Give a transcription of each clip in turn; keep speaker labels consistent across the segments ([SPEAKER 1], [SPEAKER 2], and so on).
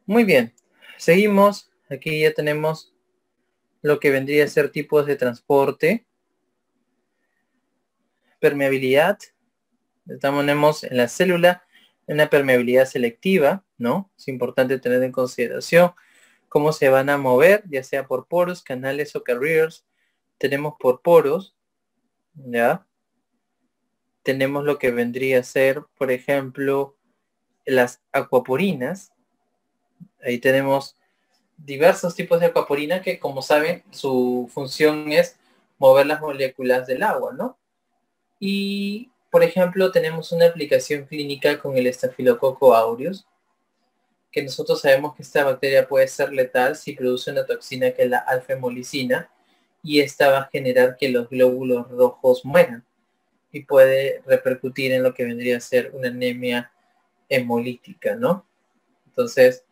[SPEAKER 1] Muy bien. Seguimos. Aquí ya tenemos lo que vendría a ser tipos de transporte. Permeabilidad. Tenemos en la célula una permeabilidad selectiva, ¿no? Es importante tener en consideración cómo se van a mover, ya sea por poros, canales o carriers. Tenemos por poros, ¿ya? Tenemos lo que vendría a ser, por ejemplo, las acuaporinas. Ahí tenemos diversos tipos de acuaporina que, como saben, su función es mover las moléculas del agua, ¿no? Y, por ejemplo, tenemos una aplicación clínica con el Staphylococcus aureus, que nosotros sabemos que esta bacteria puede ser letal si produce una toxina que es la alfa-hemolicina, y esta va a generar que los glóbulos rojos mueran y puede repercutir en lo que vendría a ser una anemia hemolítica, ¿no? Entonces,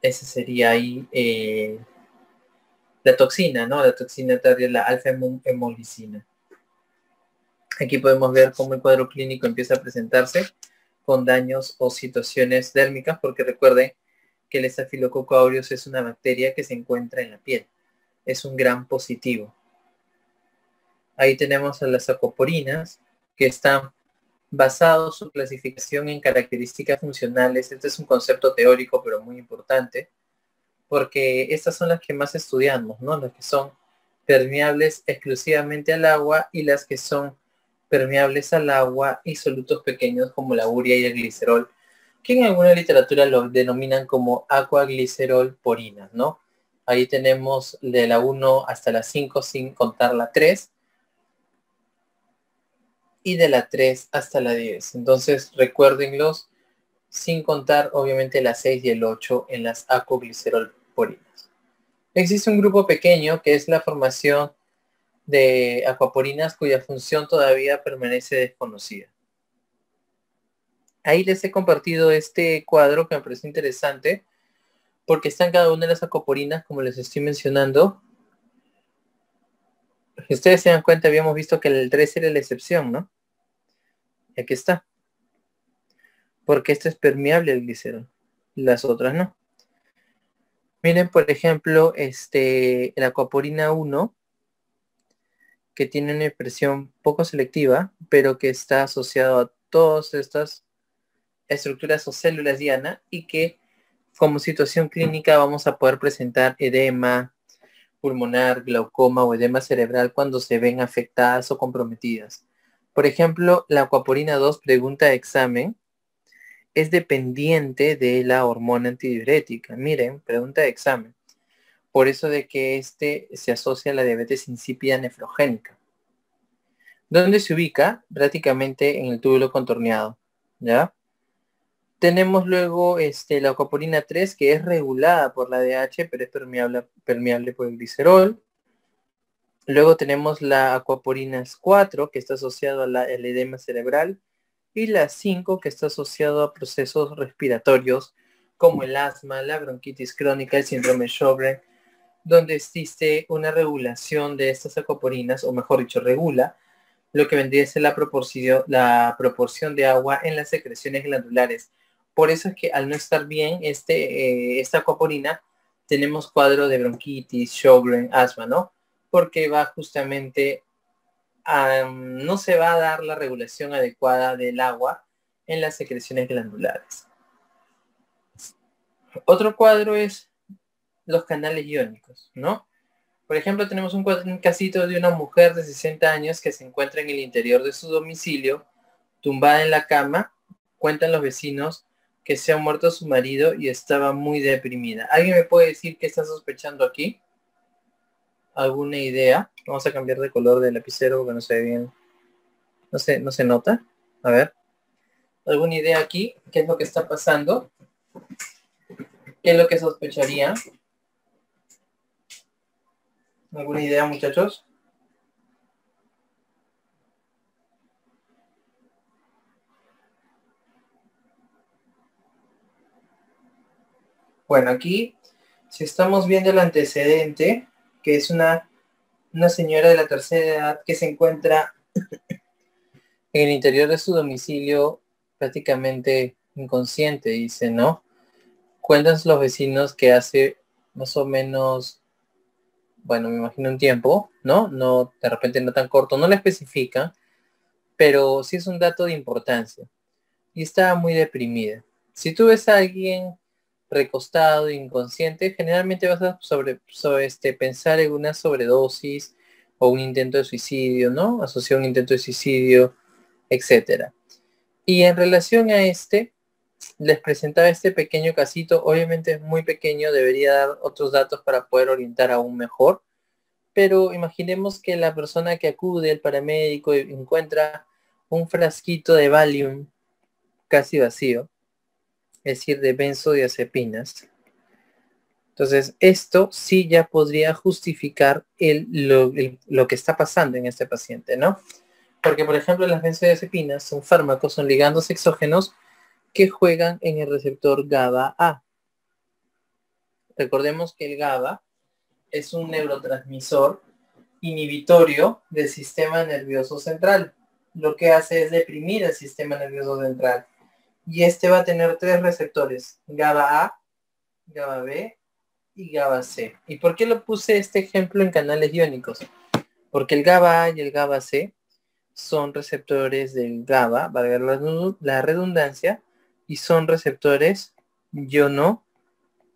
[SPEAKER 1] ese sería ahí la toxina, ¿no? La toxina tardia, la alfa-hemolicina. Aquí podemos ver cómo el cuadro clínico empieza a presentarse con daños o situaciones dérmicas, porque recuerden que el Staphylococcus aureus es una bacteria que se encuentra en la piel. Es un gran positivo. Ahí tenemos a las acoporinas, que están basados su clasificación en características funcionales. Este es un concepto teórico, pero muy importante, porque estas son las que más estudiamos, ¿no? Las que son permeables exclusivamente al agua y las que son permeables al agua y solutos pequeños como la urea y el glicerol, que en alguna literatura lo denominan como aquaglicerol porinas, ¿no? Ahí tenemos de la 1 hasta la 5 sin contar la 3 y de la 3 hasta la 10. Entonces recuérdenlos sin contar obviamente la 6 y el 8 en las aquaglicerol porinas. Existe un grupo pequeño que es la formación de acuaporinas cuya función todavía permanece desconocida. Ahí les he compartido este cuadro que me parece interesante porque están cada una de las acuaporinas, como les estoy mencionando. Si ustedes se dan cuenta, habíamos visto que el 3 era la excepción, ¿no? Y aquí está. Porque esto es permeable al glicerol. Las otras no. Miren, por ejemplo, la acuaporina 1, que tiene una expresión poco selectiva, pero que está asociado a todas estas estructuras o células diana y que como situación clínica vamos a poder presentar edema pulmonar, glaucoma o edema cerebral cuando se ven afectadas o comprometidas. Por ejemplo, la acuaporina 2, pregunta de examen, es dependiente de la hormona antidiurética. Miren, pregunta de examen. Por eso de que se asocia a la diabetes insípida nefrogénica. ¿Dónde se ubica? Prácticamente en el túbulo contorneado, ¿ya? Tenemos luego la acuaporina 3, que es regulada por la DH, pero es permeable por el glicerol. Luego tenemos la acuaporina 4, que está asociado al edema cerebral, y la 5, que está asociado a procesos respiratorios como el asma, la bronquitis crónica, el síndrome de Sjögren, donde existe una regulación de estas acuaporinas, o mejor dicho, regula lo que vendría a ser la proporción de agua en las secreciones glandulares. Por eso es que al no estar bien esta acuaporina, tenemos cuadro de bronquitis, Sjögren, asma, ¿no? Porque va justamente no se va a dar la regulación adecuada del agua en las secreciones glandulares. Otro cuadro es los canales iónicos, ¿no? Por ejemplo, tenemos un casito de una mujer de 60 años que se encuentra en el interior de su domicilio, tumbada en la cama. Cuentan los vecinos que se ha muerto su marido y estaba muy deprimida. ¿Alguien me puede decir qué está sospechando aquí? ¿Alguna idea? Vamos a cambiar de color del lapicero porque no se ve bien. No se nota. A ver. ¿Alguna idea aquí? ¿Qué es lo que está pasando? ¿Qué es lo que sospecharía? ¿Alguna idea, muchachos? Bueno, aquí, si estamos viendo el antecedente, que es una señora de la tercera edad que se encuentra en el interior de su domicilio prácticamente inconsciente, dice, ¿no? Cuentan los vecinos que hace más o menos, bueno, me imagino un tiempo, ¿no? No, de repente no tan corto, no lo especifica, pero sí es un dato de importancia. Y estaba muy deprimida. Si tú ves a alguien recostado, inconsciente, generalmente vas a pensar en una sobredosis o un intento de suicidio, ¿no? Asociado a un intento de suicidio, etcétera. Y en relación a les presentaba este pequeño casito, obviamente es muy pequeño, debería dar otros datos para poder orientar aún mejor, pero imaginemos que la persona que acude, el paramédico, encuentra un frasquito de Valium casi vacío, es decir, de benzodiazepinas. Entonces, esto sí ya podría justificar lo que está pasando en este paciente, ¿no? Porque, por ejemplo, las benzodiazepinas son fármacos, son ligandos exógenos que juegan en el receptor GABA-A. Recordemos que el GABA es un neurotransmisor inhibitorio del sistema nervioso central. Lo que hace es deprimir el sistema nervioso central. Y este va a tener 3 receptores, GABA-A, GABA-B y GABA-C. ¿Y por qué lo puse este ejemplo en canales iónicos? Porque el GABA-A y el GABA-C son receptores del GABA, valga la redundancia, y son receptores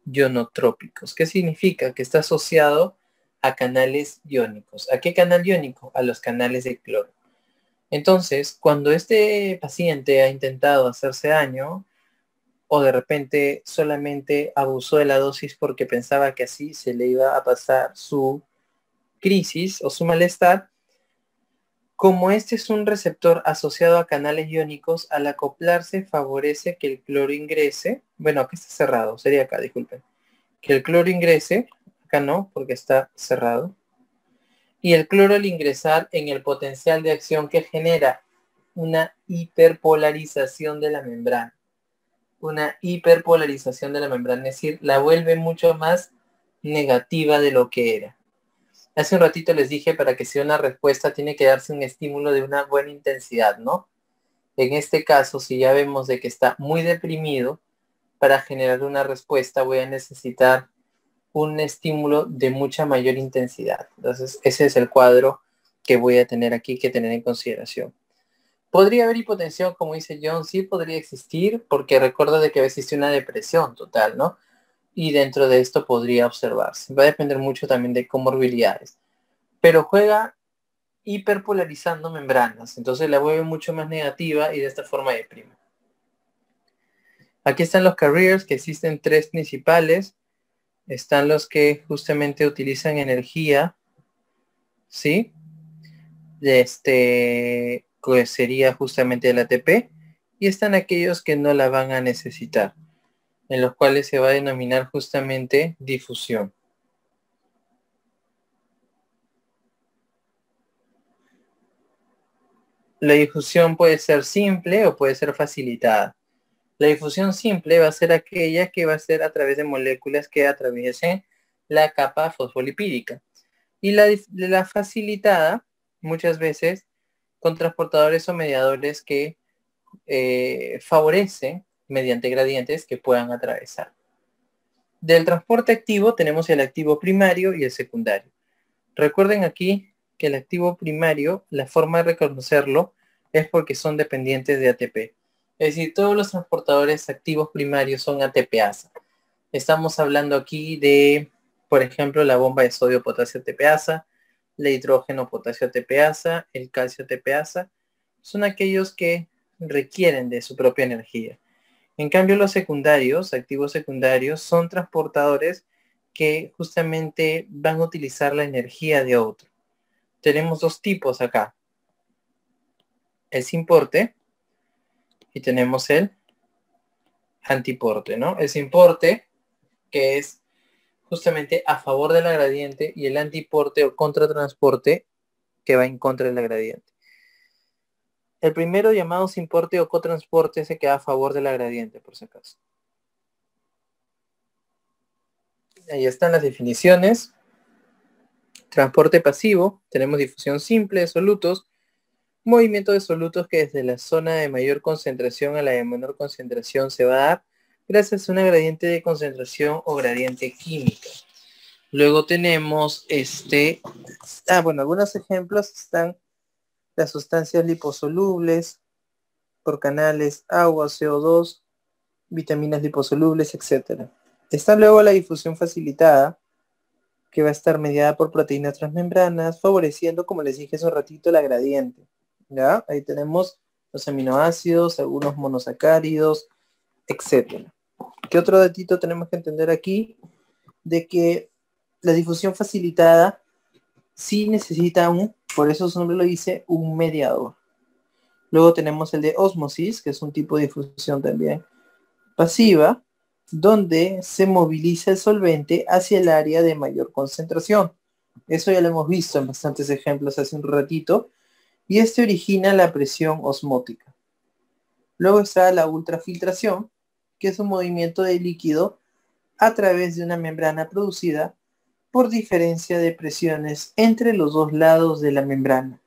[SPEAKER 1] ionotrópicos. ¿Qué significa? Que está asociado a canales iónicos. ¿A qué canal iónico? A los canales de cloro. Entonces, cuando este paciente ha intentado hacerse daño, o de repente solamente abusó de la dosis porque pensaba que así se le iba a pasar su crisis o su malestar, como este es un receptor asociado a canales iónicos, al acoplarse favorece que el cloro ingrese. Bueno, acá está cerrado, sería acá, disculpen. Que el cloro ingrese, acá no, porque está cerrado. Y el cloro al ingresar en el potencial de acción que genera una hiperpolarización de la membrana. Una hiperpolarización de la membrana, es decir, la vuelve mucho más negativa de lo que era. Hace un ratito les dije, para que sea una respuesta tiene que darse un estímulo de una buena intensidad, ¿no? En este caso, si ya vemos de que está muy deprimido, para generar una respuesta voy a necesitar un estímulo de mucha mayor intensidad. Entonces, ese es el cuadro que voy a tener aquí que tener en consideración. ¿Podría haber hipotensión, como dice John? Sí, podría existir, porque recuerda de que existe una depresión total, ¿no? Y dentro de esto podría observarse. Va a depender mucho también de comorbilidades. Pero juega hiperpolarizando membranas, entonces la vuelve mucho más negativa y de esta forma deprime. Aquí están los carriers, que existen 3 principales. Están los que justamente utilizan energía, ¿sí? Que sería justamente el ATP. Y están aquellos que no la van a necesitar, en los cuales se va a denominar justamente difusión. La difusión puede ser simple o puede ser facilitada. La difusión simple va a ser aquella que va a ser a través de moléculas que atraviesen la capa fosfolipídica. Y la facilitada, muchas veces, con transportadores o mediadores que favorecen mediante gradientes que puedan atravesar. Del transporte activo tenemos el activo primario y el secundario. Recuerden aquí que el activo primario, la forma de reconocerlo es porque son dependientes de ATP. Es decir, todos los transportadores activos primarios son ATPasa. Estamos hablando aquí de, por ejemplo, la bomba de sodio potasio ATPasa, el hidrógeno potasio ATPasa, el calcio ATPasa. Son aquellos que requieren de su propia energía. En cambio, los secundarios, activos secundarios, son transportadores que justamente van a utilizar la energía de otro. Tenemos 2 tipos acá. El simporte y tenemos el antiporte, ¿no? El simporte, que es justamente a favor de la gradiente, y el antiporte o contratransporte, que va en contra de la gradiente. El primero, llamado simporte o cotransporte, es el que va a favor de la gradiente, por si acaso. Ahí están las definiciones. Transporte pasivo, tenemos difusión simple de solutos, movimiento de solutos que desde la zona de mayor concentración a la de menor concentración se va a dar gracias a una gradiente de concentración o gradiente química. Luego tenemos bueno, algunos ejemplos están las sustancias liposolubles por canales, agua, CO2, vitaminas liposolubles, etc. Está luego la difusión facilitada, que va a estar mediada por proteínas transmembranas, favoreciendo, como les dije hace un ratito, la gradiente. ¿Ya? Ahí tenemos los aminoácidos, algunos monosacáridos, etc. ¿Qué otro datito tenemos que entender aquí? De que la difusión facilitada sí necesita por eso su nombre lo dice, un mediador. Luego tenemos el de ósmosis, que es un tipo de difusión también pasiva, donde se moviliza el solvente hacia el área de mayor concentración. Eso ya lo hemos visto en bastantes ejemplos hace un ratito, y origina la presión osmótica. Luego está la ultrafiltración, que es un movimiento de líquido a través de una membrana producida por diferencia de presiones entre los dos lados de la membrana.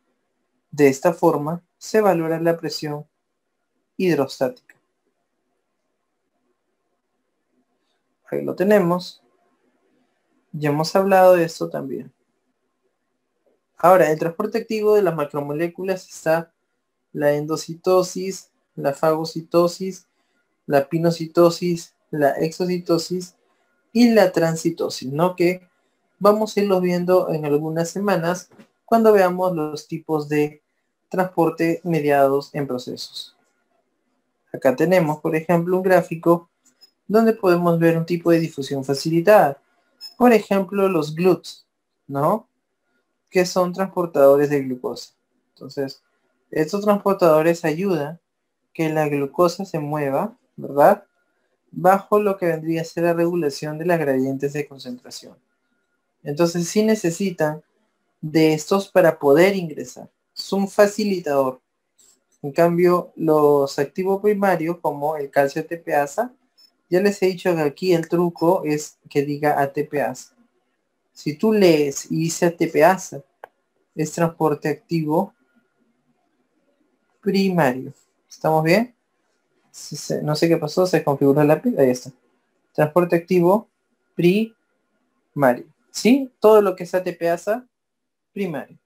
[SPEAKER 1] De esta forma se valora la presión hidrostática. Ahí lo tenemos. Ya hemos hablado de esto también. Ahora, el transporte activo de las macromoléculas está la endocitosis, la fagocitosis, la pinocitosis, la exocitosis y la transitosis, ¿no? Que vamos a irlos viendo en algunas semanas cuando veamos los tipos de transporte mediados en procesos. Acá tenemos, por ejemplo, un gráfico donde podemos ver un tipo de difusión facilitada. Por ejemplo, los GLUTs, ¿no? Que son transportadores de glucosa. Entonces, estos transportadores ayudan que la glucosa se mueva, ¿verdad? Bajo lo que vendría a ser la regulación de las gradientes de concentración. Entonces, sí necesitan de estos para poder ingresar. Es un facilitador. En cambio, los activos primarios, como el calcio ATPasa, ya les he dicho que aquí el truco es que diga ATPasa. Si tú lees y dice ATPasa, es transporte activo primario. ¿Estamos bien? No sé qué pasó, se configuró el lápiz. Ahí está. Transporte activo primario. ¿Sí? Todo lo que es ATPasa primario.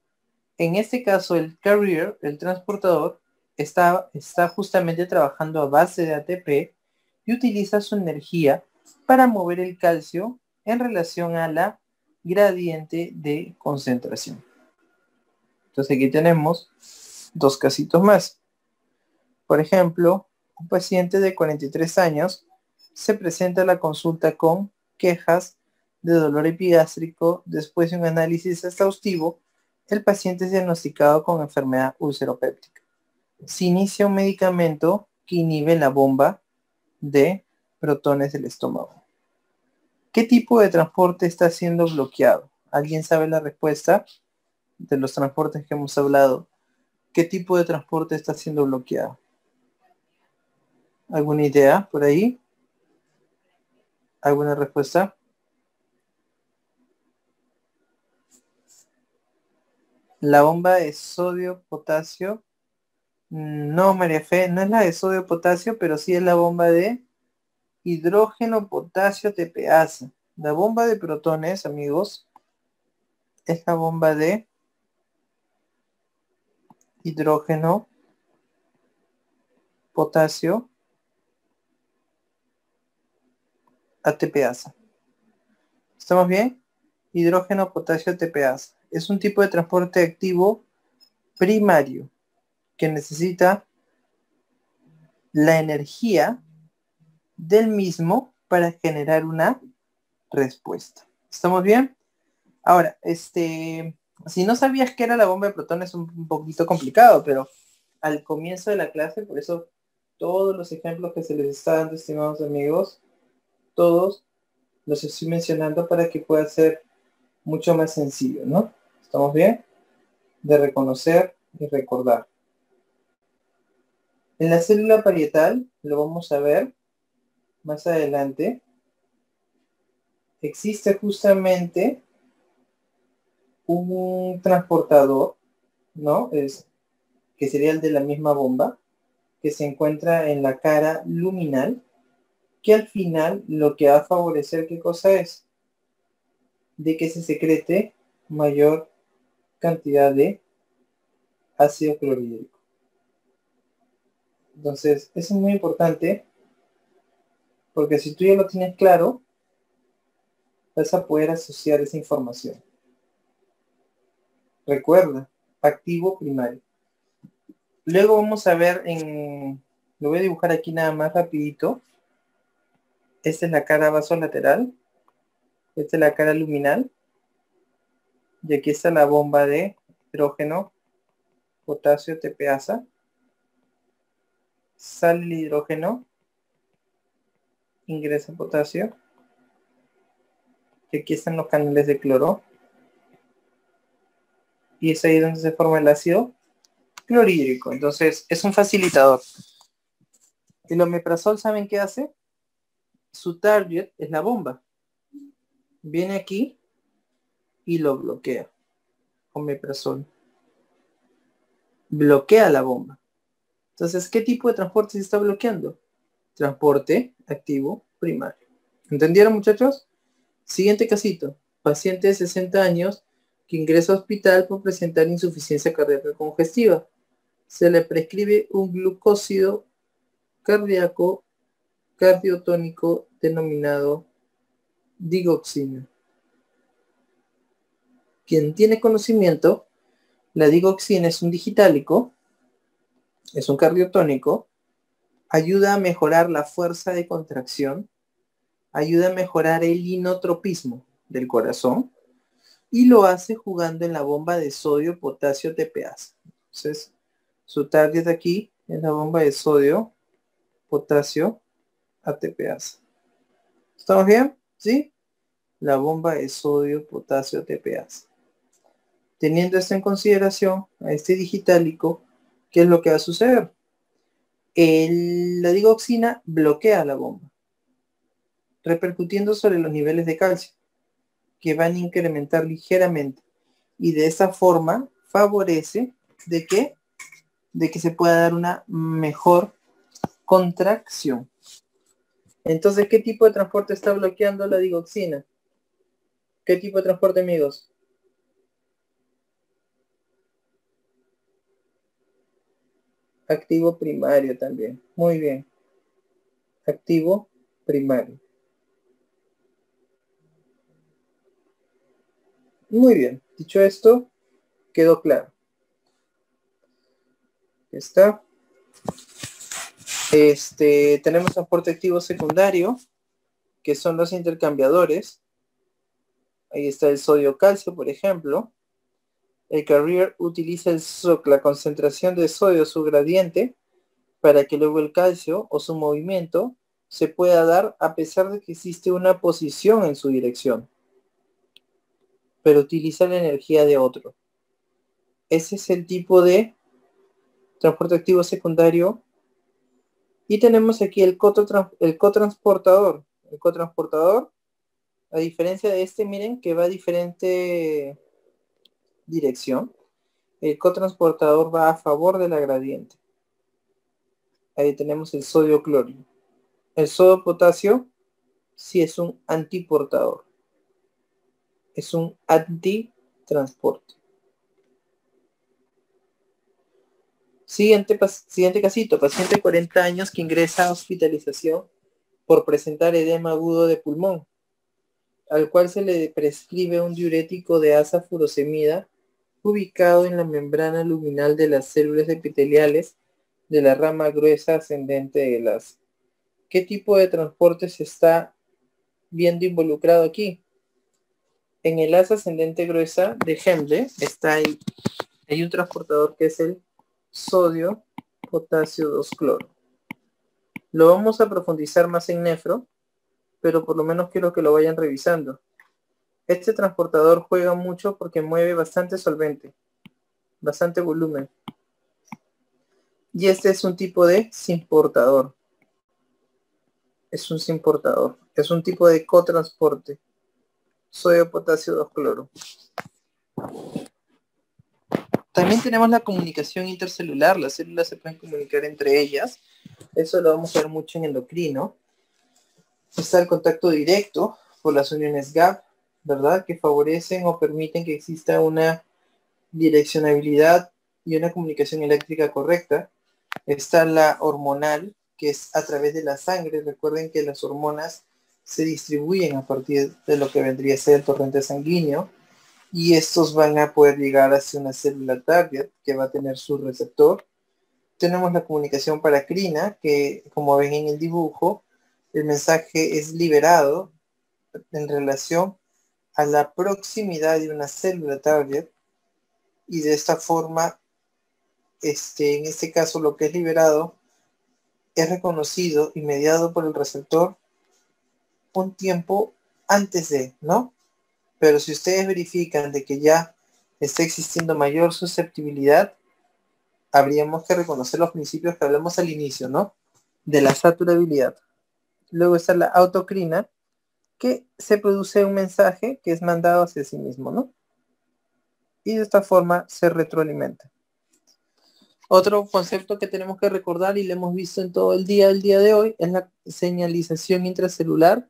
[SPEAKER 1] En este caso, el carrier, el transportador, está justamente trabajando a base de ATP y utiliza su energía para mover el calcio en relación a la gradiente de concentración. Entonces aquí tenemos dos casitos más. Por ejemplo, un paciente de 43 años se presenta a la consulta con quejas de dolor epigástrico. Después de un análisis exhaustivo, el paciente es diagnosticado con enfermedad ulceropéptica. Se inicia un medicamento que inhibe la bomba de protones del estómago. ¿Qué tipo de transporte está siendo bloqueado? ¿Alguien sabe la respuesta de los transportes que hemos hablado? ¿Qué tipo de transporte está siendo bloqueado? ¿Alguna idea por ahí? ¿Alguna respuesta? La bomba de sodio-potasio. No, María Fe, no es la de sodio-potasio, pero sí es la bomba de hidrógeno-potasio TPasa. La bomba de protones, amigos, es la bomba de hidrógeno, potasio, ATPasa. ¿Estamos bien? Hidrógeno, potasio, ATPasa. Es un tipo de transporte activo primario que necesita la energía del mismo para generar una respuesta. ¿Estamos bien? Ahora, si no sabías qué era la bomba de protones es un poquito complicado, pero al comienzo de la clase, por eso todos los ejemplos que se les está dando, estimados amigos, todos los estoy mencionando para que pueda ser mucho más sencillo, ¿no? ¿Estamos bien? De reconocer y recordar. En la célula parietal, lo vamos a ver más adelante, existe justamente un transportador, ¿no? Que sería el de la misma bomba, que se encuentra en la cara luminal, que al final lo que va a favorecer, ¿qué cosa es? De que se secrete mayor cantidad de ácido clorhídrico. Entonces, eso es muy importante, porque si tú ya lo tienes claro, vas a poder asociar esa información. Recuerda, activo primario. Luego vamos a ver lo voy a dibujar aquí nada más rapidito. Esta es la cara vasolateral. Esta es la cara luminal. Y aquí está la bomba de hidrógeno, potasio, TPasa. Sale el hidrógeno, ingresa potasio. Y aquí están los canales de cloro. Y es ahí donde se forma el ácido clorhídrico. Entonces, es un facilitador. El omeprazol, ¿saben qué hace? Su target es la bomba. Viene aquí y lo bloquea. Omeprazol. Bloquea la bomba. Entonces, ¿qué tipo de transporte se está bloqueando? Transporte activo primario. ¿Entendieron, muchachos? Siguiente casito. Paciente de 60 años que ingresa a hospital por presentar insuficiencia cardíaca congestiva. Se le prescribe un glucósido cardíaco cardiotónico denominado digoxina. Quien tiene conocimiento, la digoxina es un digitálico, es un cardiotónico, ayuda a mejorar la fuerza de contracción, ayuda a mejorar el inotropismo del corazón y lo hace jugando en la bomba de sodio, potasio, TPasa. Entonces, su target aquí es la bomba de sodio, potasio, ATPasa. ¿Estamos bien? ¿Sí? La bomba de sodio, potasio, TPasa. Teniendo esto en consideración, a este digitálico, ¿qué es lo que va a suceder? La digoxina bloquea la bomba, repercutiendo sobre los niveles de calcio, que van a incrementar ligeramente. Y de esa forma favorece de que se pueda dar una mejor contracción. Entonces, ¿qué tipo de transporte está bloqueando la digoxina? ¿Qué tipo de transporte, amigos? Activo primario también. Muy bien. Activo primario. Muy bien. Dicho esto, quedó claro. ¿Está? Tenemos transporte activo secundario, que son los intercambiadores. Ahí está el sodio-calcio, por ejemplo. El carrier utiliza la concentración de sodio, su gradiente, para que luego el calcio o su movimiento se pueda dar a pesar de que existe una posición en su dirección, pero utiliza la energía de otro. Ese es el tipo de transporte activo secundario. Y tenemos aquí el cotransportador. El cotransportador, a diferencia de este, miren que va a diferente dirección. El cotransportador va a favor de la gradiente. Ahí tenemos el sodio cloruro. El sodio potasio sí es un antiportador. Es un antitransporte. Siguiente casito. Paciente de 40 años que ingresa a hospitalización por presentar edema agudo de pulmón, al cual se le prescribe un diurético de asa furosemida ubicado en la membrana luminal de las células epiteliales de la rama gruesa ascendente del asa. ¿Qué tipo de transporte se está viendo involucrado aquí? En el asa ascendente gruesa de Hemble hay un transportador que es el sodio potasio 2 cloro. Lo vamos a profundizar más en nefro, pero por lo menos quiero que lo vayan revisando. Este transportador juega mucho porque mueve bastante solvente, bastante volumen. Y este es un tipo de simportador. Es un simportador. Es un tipo de cotransporte. Sodio potasio 2 cloro. También tenemos la comunicación intercelular. Las células se pueden comunicar entre ellas. Eso lo vamos a ver mucho en endocrino. Está el contacto directo por las uniones gap, ¿verdad? Que favorecen o permiten que exista una direccionabilidad y una comunicación eléctrica correcta. Está la hormonal, que es a través de la sangre. Recuerden que las hormonas se distribuyen a partir de lo que vendría a ser el torrente sanguíneo, y estos van a poder llegar hacia una célula target que va a tener su receptor. Tenemos la comunicación paracrina, que como ven en el dibujo, el mensaje es liberado en relación a la proximidad de una célula target, y de esta forma, en este caso, lo que es liberado es reconocido y mediado por el receptor un tiempo antes de, ¿no? Pero si ustedes verifican de que ya está existiendo mayor susceptibilidad, habríamos que reconocer los principios que hablamos al inicio, ¿no? De la saturabilidad. Luego está la autocrina, que se produce un mensaje que es mandado hacia sí mismo, ¿no? Y de esta forma se retroalimenta. Otro concepto que tenemos que recordar y lo hemos visto en todo el día de hoy es la señalización intracelular,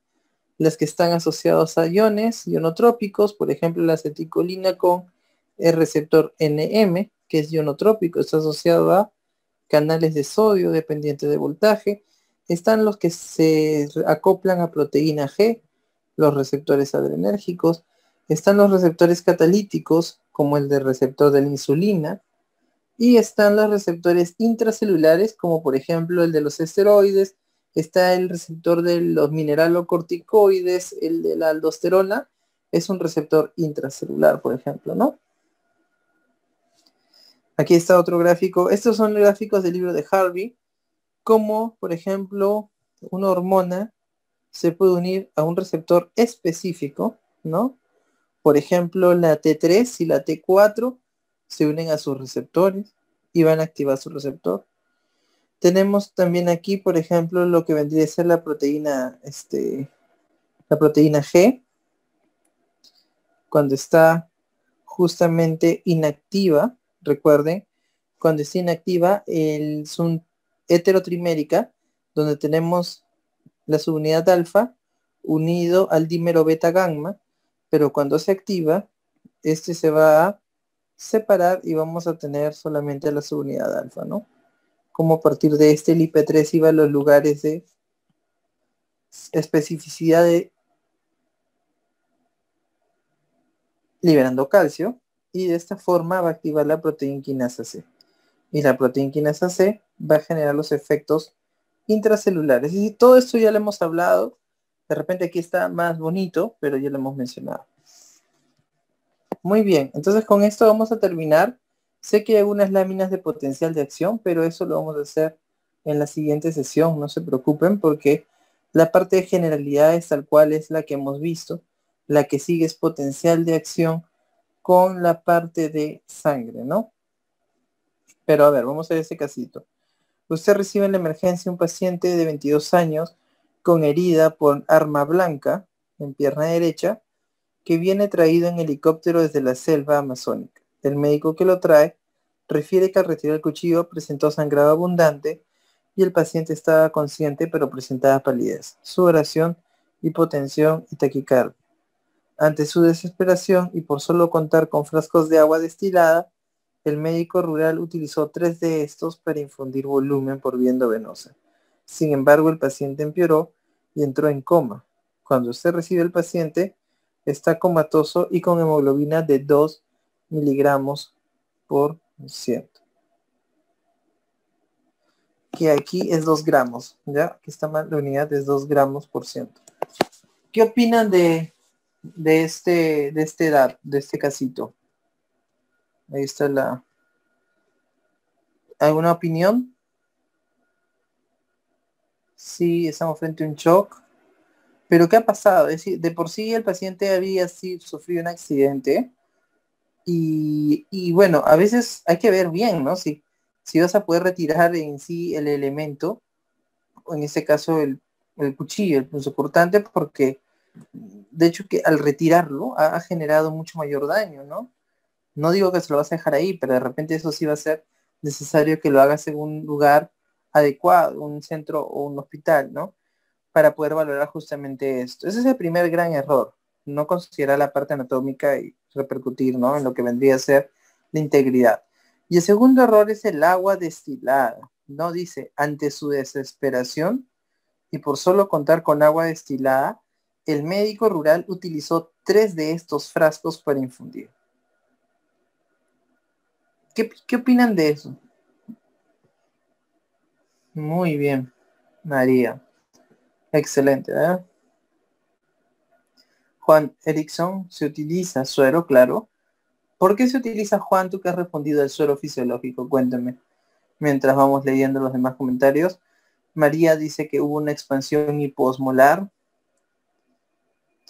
[SPEAKER 1] las que están asociados a iones ionotrópicos, por ejemplo la acetilcolina con el receptor NM, que es ionotrópico, está asociado a canales de sodio dependientes de voltaje. Están los que se acoplan a proteína G, los receptores adrenérgicos. Están los receptores catalíticos, como el del receptor de la insulina. Y están los receptores intracelulares, como por ejemplo el de los esteroides. Está el receptor de los mineralocorticoides, el de la aldosterona, es un receptor intracelular, por ejemplo, ¿no? Aquí está otro gráfico. Estos son gráficos del libro de Harvey, como por ejemplo una hormona se puede unir a un receptor específico, ¿no? Por ejemplo, la T3 y la T4 se unen a sus receptores y van a activar su receptor. Tenemos también aquí, por ejemplo, lo que vendría a ser la proteína G, cuando está justamente inactiva. Recuerden, cuando está inactiva, es un heterotrimérica, donde tenemos la subunidad alfa unido al dímero beta gamma, pero cuando se activa, este se va a separar y vamos a tener solamente la subunidad alfa, ¿no? Como a partir de este el IP3 iba a los lugares de especificidad de liberando calcio, y de esta forma va a activar la proteína quinasa C. Y la proteína quinasa C va a generar los efectos intracelulares. Y todo esto ya lo hemos hablado. De repente aquí está más bonito, pero ya lo hemos mencionado. Muy bien, entonces con esto vamos a terminar. Sé que hay algunas láminas de potencial de acción, pero eso lo vamos a hacer en la siguiente sesión. No se preocupen, porque la parte de generalidades tal cual es la que hemos visto. La que sigue es potencial de acción con la parte de sangre, ¿no? Pero a ver, vamos a ver ese casito. Usted recibe en la emergencia un paciente de 22 años con herida por arma blanca en pierna derecha, que viene traído en helicóptero desde la selva amazónica. El médico que lo trae refiere que al retirar el cuchillo presentó sangrado abundante y el paciente estaba consciente pero presentaba palidez, sudoración, hipotensión y taquicardia. Ante su desesperación y por solo contar con frascos de agua destilada, el médico rural utilizó 3 de estos para infundir volumen por vía endovenosa. Sin embargo, el paciente empeoró y entró en coma. Cuando usted recibe el paciente, está comatoso y con hemoglobina de 2 miligramos por ciento. Que aquí es 2 gramos, ¿ya? Aquí está mal, la unidad es 2 gramos por ciento. ¿Qué opinan de este casito? Ahí está ¿alguna opinión? Sí, estamos frente a un shock. Pero ¿qué ha pasado? Es decir, de por sí el paciente había sufrido un accidente y bueno, a veces hay que ver bien, ¿no? Si vas a poder retirar en sí el elemento, o en este caso el cuchillo, el punzocortante, porque de hecho que al retirarlo ha generado mucho mayor daño, ¿no? No digo que se lo vas a dejar ahí, pero de repente eso sí va a ser necesario que lo hagas en un lugar adecuado, un centro o un hospital, ¿no? para poder valorar justamente esto. Ese es el primer gran error, no considerar la parte anatómica y repercutir, ¿no?, en lo que vendría a ser la integridad. Y el segundo error es el agua destilada. No dice, ante su desesperación y por solo contar con agua destilada, el médico rural utilizó 3 de estos frascos para infundir. ¿Qué opinan de eso? Muy bien, María. Excelente, ¿eh? Juan Erickson, se utiliza suero, claro. ¿Por qué se utiliza, Juan, tú que has respondido al suero fisiológico? Cuéntame. Mientras vamos leyendo los demás comentarios. María dice que hubo una expansión hiposmolar.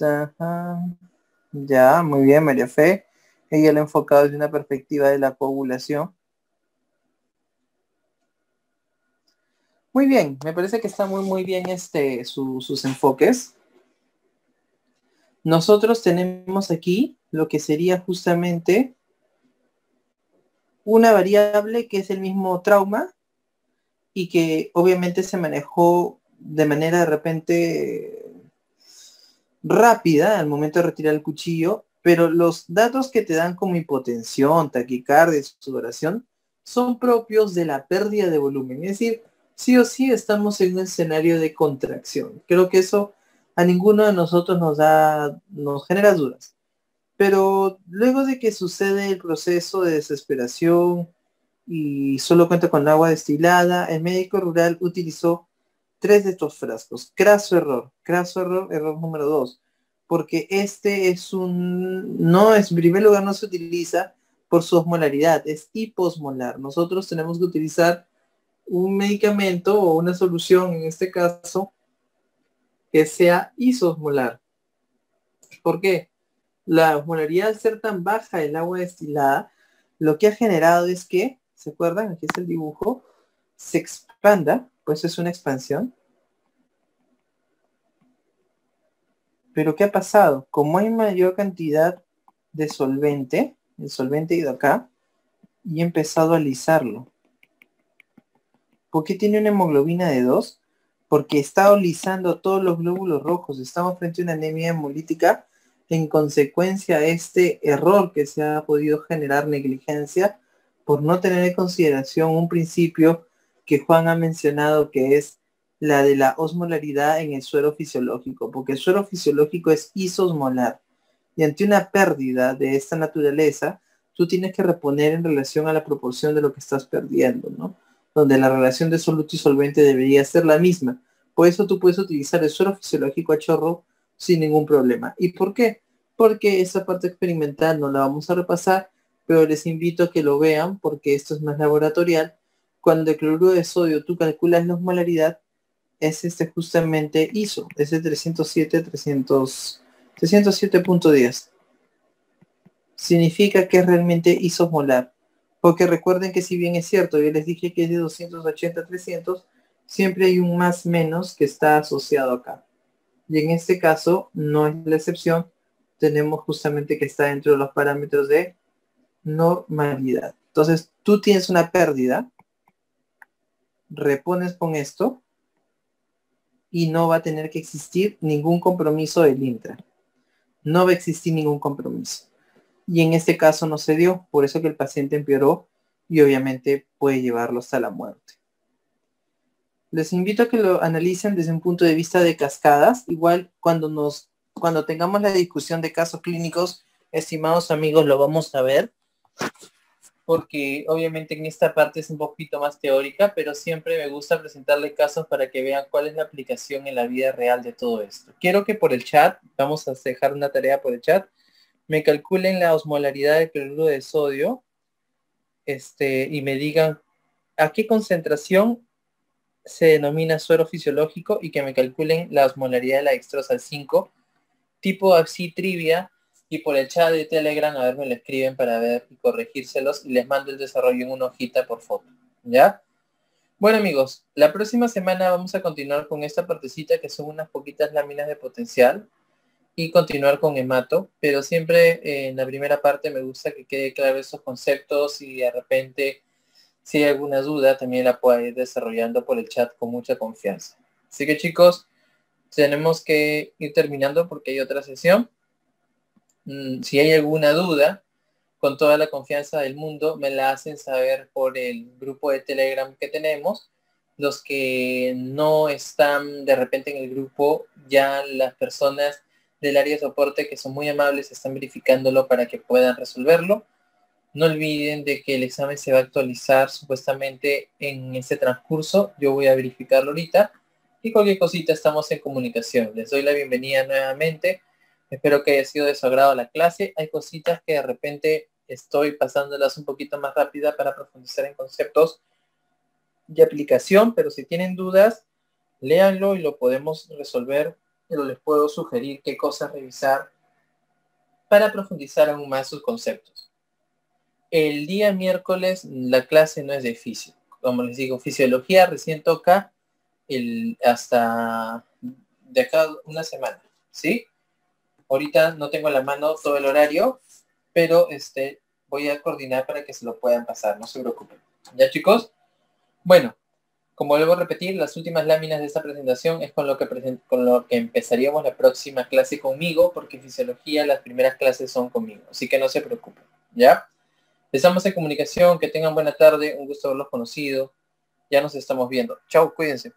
[SPEAKER 1] Ajá. Ya, muy bien, María Fe. Ella lo ha enfocado desde una perspectiva de la coagulación. Muy bien, me parece que está muy bien sus enfoques. Nosotros tenemos aquí lo que sería justamente una variable que es el mismo trauma y que obviamente se manejó de manera de repente rápida al momento de retirar el cuchillo, pero los datos que te dan como hipotensión, taquicardia, sudoración, son propios de la pérdida de volumen. Es decir, sí o sí estamos en un escenario de contracción. Creo que eso a ninguno de nosotros nos genera dudas. Pero luego de que sucede el proceso de desesperación y solo cuenta con agua destilada, el médico rural utilizó 3 de estos frascos. Craso error, error número 2, porque no es, en primer lugar, no se utiliza por su osmolaridad, es hiposmolar. Nosotros tenemos que utilizar un medicamento o una solución, en este caso, que sea isosmolar. ¿Por qué? La osmolaridad, al ser tan baja del agua destilada, lo que ha generado es que, ¿se acuerdan? Aquí es el dibujo, se expanda, pues es una expansión. Pero ¿qué ha pasado? Como hay mayor cantidad de solvente, el solvente ha ido acá y he empezado a alisarlo. ¿Por qué tiene una hemoglobina de 2? Porque está alisando todos los glóbulos rojos. Estamos frente a una anemia hemolítica en consecuencia a este error que se ha podido generar, negligencia, por no tener en consideración un principio que Juan ha mencionado, que es la de la osmolaridad en el suero fisiológico, porque el suero fisiológico es isosmolar. Y ante una pérdida de esta naturaleza, tú tienes que reponer en relación a la proporción de lo que estás perdiendo, ¿no? Donde la relación de soluto y solvente debería ser la misma. Por eso tú puedes utilizar el suero fisiológico a chorro sin ningún problema. ¿Y por qué? Porque esa parte experimental no la vamos a repasar, pero les invito a que lo vean porque esto es más laboratorial. Cuando el cloruro de sodio tú calculas la osmolaridad, es justamente ISO, es de 307.10. Significa que es realmente isosmolar. Porque recuerden que si bien es cierto, yo les dije que es de 280 a 300, siempre hay un más menos que está asociado acá. Y en este caso no es la excepción. Tenemos justamente que está dentro de los parámetros de normalidad. Entonces tú tienes una pérdida, repones con esto y no va a tener que existir ningún compromiso del intra. No va a existir ningún compromiso. Y en este caso no se dio, por eso que el paciente empeoró y obviamente puede llevarlo hasta la muerte. Les invito a que lo analicen desde un punto de vista de cascadas. Igual cuando tengamos la discusión de casos clínicos, estimados amigos, lo vamos a ver. Porque obviamente en esta parte es un poquito más teórica, pero siempre me gusta presentarle casos para que vean cuál es la aplicación en la vida real de todo esto. Quiero que por el chat, vamos a dejar una tarea por el chat, me calculen la osmolaridad del cloruro de sodio y me digan a qué concentración se denomina suero fisiológico y que me calculen la osmolaridad de la dextrosa 5, tipo así trivia, y por el chat de Telegram a ver me lo escriben para ver y corregírselos y les mando el desarrollo en una hojita por foto, ¿ya? Bueno amigos, la próxima semana vamos a continuar con esta partecita que son unas poquitas láminas de potencial y continuar con hemato, pero siempre en la primera parte me gusta que quede claro esos conceptos y de repente si hay alguna duda también la pueda ir desarrollando por el chat con mucha confianza. Así que chicos, tenemos que ir terminando porque hay otra sesión. Si hay alguna duda, con toda la confianza del mundo, me la hacen saber por el grupo de Telegram que tenemos. Los que no están de repente en el grupo, ya las personas del área de soporte que son muy amables están verificándolo para que puedan resolverlo. No olviden de que el examen se va a actualizar supuestamente en este transcurso. Yo voy a verificarlo ahorita. Y cualquier cosita estamos en comunicación. Les doy la bienvenida nuevamente. Espero que haya sido de su agrado la clase. Hay cositas que de repente estoy pasándolas un poquito más rápida para profundizar en conceptos de aplicación, pero si tienen dudas, léanlo y lo podemos resolver, pero les puedo sugerir qué cosas revisar para profundizar aún más sus conceptos. El día miércoles la clase no es de fisio. Como les digo, fisiología recién toca hasta de acá una semana, ¿sí? Ahorita no tengo a la mano todo el horario, pero voy a coordinar para que se lo puedan pasar, no se preocupen. ¿Ya, chicos? Bueno, como vuelvo a repetir, las últimas láminas de esta presentación es con lo que empezaríamos la próxima clase conmigo, porque fisiología las primeras clases son conmigo, así que no se preocupen, ¿ya? Estamos en comunicación, que tengan buena tarde, un gusto haberlos conocido, ya nos estamos viendo. Chao, cuídense.